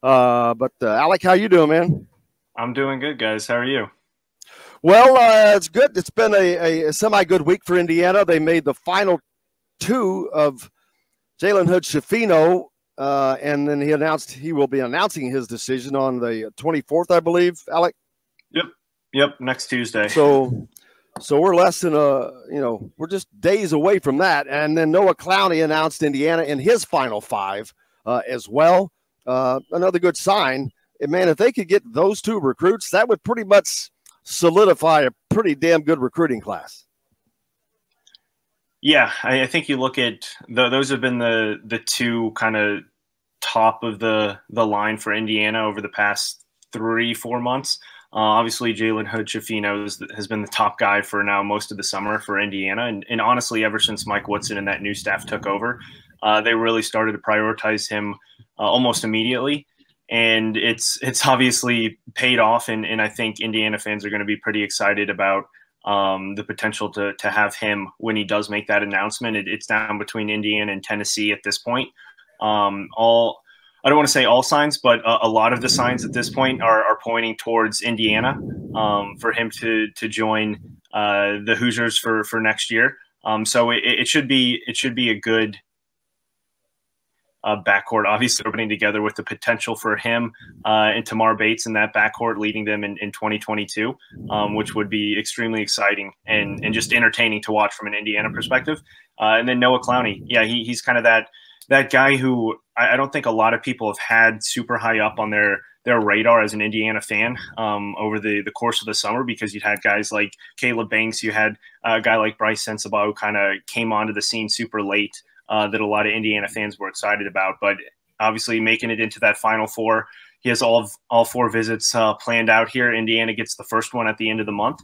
But Alec, how you doing, man? I'm doing good, guys. How are you? Well, it's good. It's been a semi-good week for Indiana. They made the final two of Jalen Hood-Schifino, and then he announced he will be announcing his decision on the 24th, I believe, Alec. Yep. Yep. Next Tuesday. So we're less than we're just days away from that. And then Noah Clowney announced Indiana in his final five as well. Another good sign. And man, if they could get those two recruits, that would pretty much solidify a pretty damn good recruiting class. Yeah, I think you look at those have been the two kind of top of the line for Indiana over the past 3-4 months. Obviously, Jalen Hood-Schifino has been the top guy for now most of the summer for Indiana. And honestly, ever since Mike Woodson and that new staff took over, they really started to prioritize him almost immediately. And it's obviously paid off. And I think Indiana fans are going to be pretty excited about the potential to have him when he does make that announcement. It's down between Indiana and Tennessee at this point. I don't want to say all signs, but a lot of the signs at this point are pointing towards Indiana for him to join the Hoosiers for next year. So it should be a good backcourt, obviously opening together with the potential for him and Tamar Bates in that backcourt, leading them in 2022, which would be extremely exciting and just entertaining to watch from an Indiana perspective. And then Noah Clowney, yeah, he's kind of that guy who I don't think a lot of people have had super high up on their radar as an Indiana fan over the course of the summer, because you'd had guys like Caleb Banks, you had a guy like Bryce Sensabaugh who kind of came onto the scene super late that a lot of Indiana fans were excited about. But obviously making it into that Final Four, he has all four visits planned out here. Indiana gets the first one at the end of the month,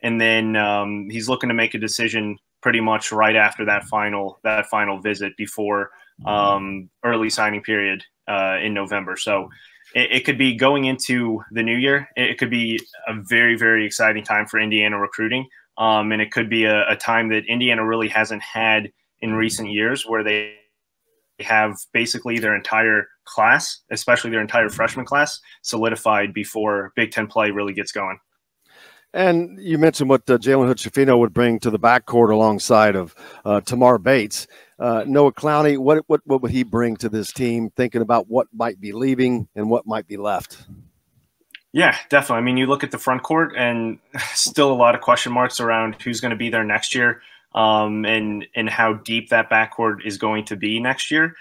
and then he's looking to make a decision pretty much right after that final visit before early signing period in November. So it could be going into the new year. It could be a very, very exciting time for Indiana recruiting. And it could be a time that Indiana really hasn't had in recent years, where they have basically their entire class, especially their entire freshman class, solidified before Big Ten play really gets going. And you mentioned what Jalen Hood-Schifino would bring to the backcourt alongside of Tamar Bates. Noah Clowney, what would he bring to this team, thinking about what might be leaving and what might be left? Yeah, definitely. I mean, you look at the front court and still a lot of question marks around who's going to be there next year and how deep that backcourt is going to be next year.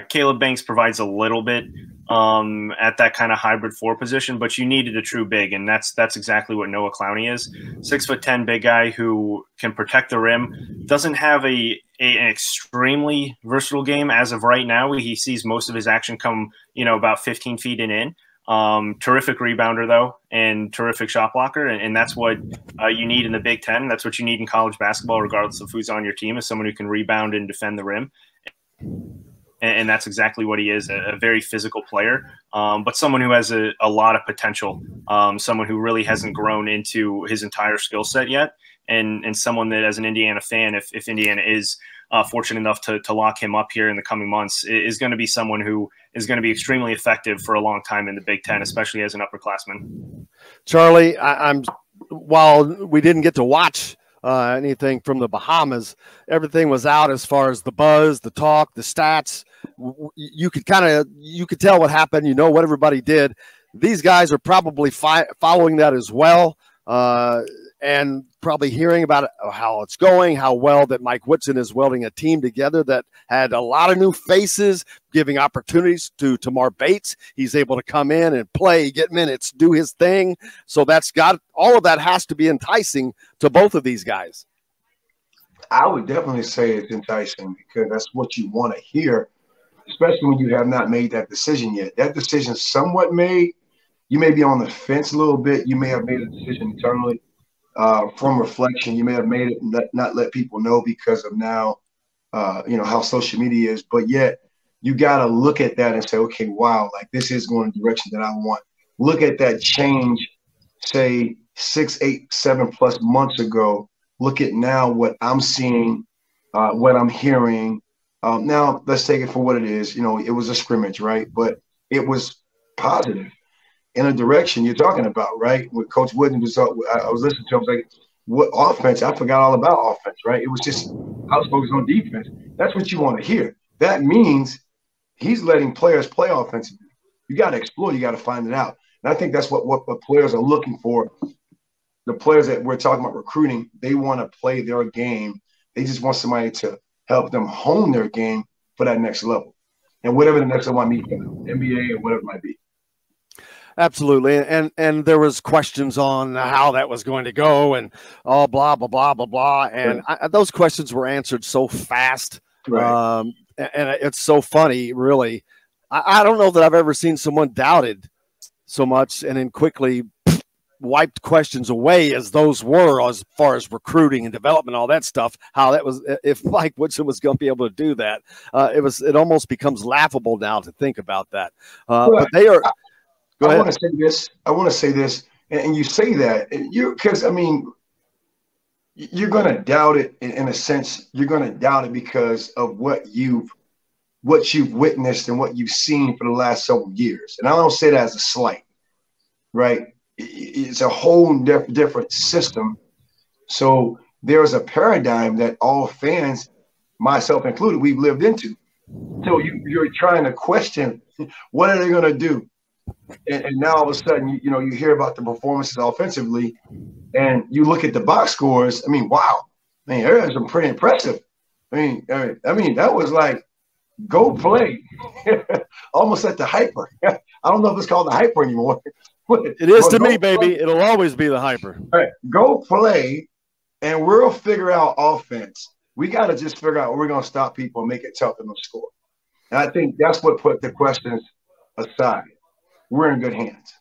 Caleb Banks provides a little bit at that kind of hybrid four position, but you needed a true big, and that's exactly what Noah Clowney is. 6'10" big guy who can protect the rim. Doesn't have an extremely versatile game as of right now. He sees most of his action come, about 15 feet and in. Terrific rebounder though, and terrific shot blocker, and that's what you need in the Big Ten. That's what you need in college basketball, regardless of who's on your team, is someone who can rebound and defend the rim. And that's exactly what he is, a very physical player, but someone who has a lot of potential, someone who really hasn't grown into his entire skill set yet, and someone that, as an Indiana fan, if Indiana is fortunate enough to lock him up here in the coming months, is going to be someone who is going to be extremely effective for a long time in the Big Ten, especially as an upperclassman. Charlie, while we didn't get to watch anything from the Bahamas, everything was out as far as the buzz, the talk, the stats. You could tell what happened. You know what everybody did. These guys are probably following that as well, and probably hearing about it, how it's going, how well that Mike Woodson is welding a team together that had a lot of new faces, giving opportunities to Tamar Bates. He's able to come in and play, get minutes, do his thing. So all of that has to be enticing to both of these guys. I would definitely say it's enticing, because that's what you want to hear, especially when you have not made that decision yet. That decision is somewhat made. You may be on the fence a little bit. You may have made a decision internally. From reflection, you may have made it not let people know because of now, how social media is. But yet, you got to look at that and say, okay, wow, like this is going in the direction that I want. Look at that change, say 6, 8, 7+ months ago. Look at now what I'm seeing, what I'm hearing. Now, let's take it for what it is. It was a scrimmage, right? But it was positive in a direction you're talking about, right? When Coach Wooden was, I was listening to him, like, what offense? I forgot all about offense, right? It was just, I was focused on defense. That's what you want to hear. That means he's letting players play offensively. You got to explore. You got to find it out. And I think that's what players are looking for. The players that we're talking about recruiting, they want to play their game. They just want somebody to help them hone their game for that next level. And whatever the next level might be, NBA or whatever it might be. Absolutely. And there was questions on how that was going to go and blah, blah, blah, blah, blah. And those questions were answered so fast. Right. And it's so funny, really. I don't know that I've ever seen someone doubted so much and then quickly wiped questions away as those were, as far as recruiting and development, all that stuff, how that was, if Mike Woodson was going to be able to do that, it almost becomes laughable now to think about that. But they are. I want to say this, and you say that because I mean, you're going to doubt it in a sense. You're going to doubt it because of what you've witnessed and what you've seen for the last several years. And I don't say that as a slight, right? It's a whole different system. So there's a paradigm that all fans, myself included, we've lived into. So you're trying to question, what are they going to do? And now all of a sudden, you hear about the performances offensively, and you look at the box scores. I mean, wow, man, that was pretty impressive. I mean, that was like, go play, almost at the hyper. I don't know if it's called the hyper anymore. It is to me, baby. It'll always be the hyper. All right, go play, and we'll figure out offense. We got to just figure out where we're going to stop people and make it tough for them to score. And I think that's what put the questions aside. We're in good hands.